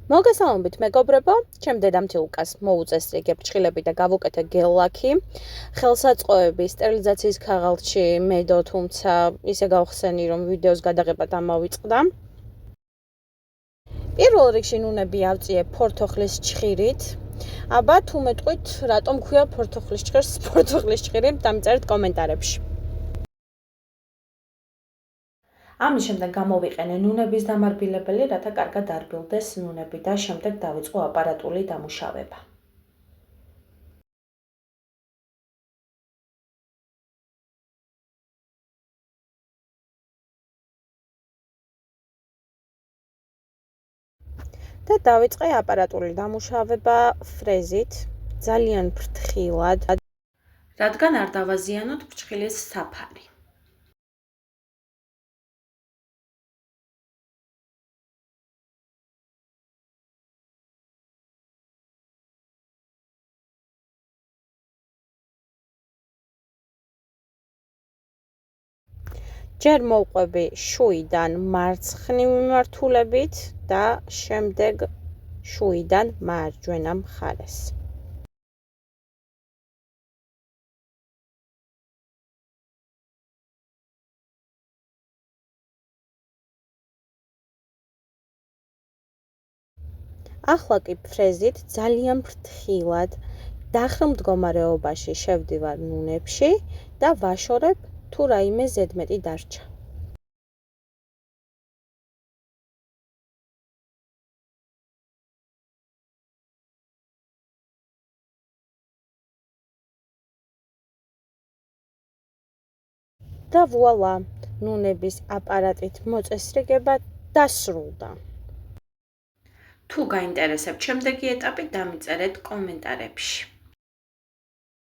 მოგესალმებით მეგობრებო, ჩემ დედამთილკას მოუწესრიგე ფრჩხილები და გავუკეთე გელ-ლაქი. ხელსაწყოები სტერილიზაციის ქაღალდში მედო, თუმცა ისე გავხსენი, რომ ვიდეოს გადაღება დამავიწყდა. პირველ რიგში ნუნები ავწიე ფორთოხლის ჩხირით. აბა თუ მეტყვით, რატომ ქვია ფორთოხლის ჩხირს ფორთოხლის ჩხირი, დამწერეთ კომენტარებში. ამის შემდეგ გამოვიყენე ნუნების დამარბილებელი, რათა კარგად დარბილდეს ნუნები და შემდეგ დავიწყო აპარატული დამუშავება. და დავიწყე აპარატული დამუშავება ფრეზით, ძალიან ფრთხილად, რადგან არ დავაზიანოთ ფრჩხილის საფარი. ჯერ მოვყვები შუიდან მარცხნივ მიმართულებით და შემდეგ შუიდან მარჯვენა მხარეს. ახლა კი ფრეზით ძალიან ფრთხილად დახრილ მდგომარეობაში შევდივარ ნუნებში და ვაშორებ თუ რაიმე ზედმეტი დარჩა. და ვუალა, ნუნების აპარატით მოწესრიგება დასრულდა. თუ გაინტერესებთ შემდეგი ეტაპი, დამიწერეთ კომენტარებში.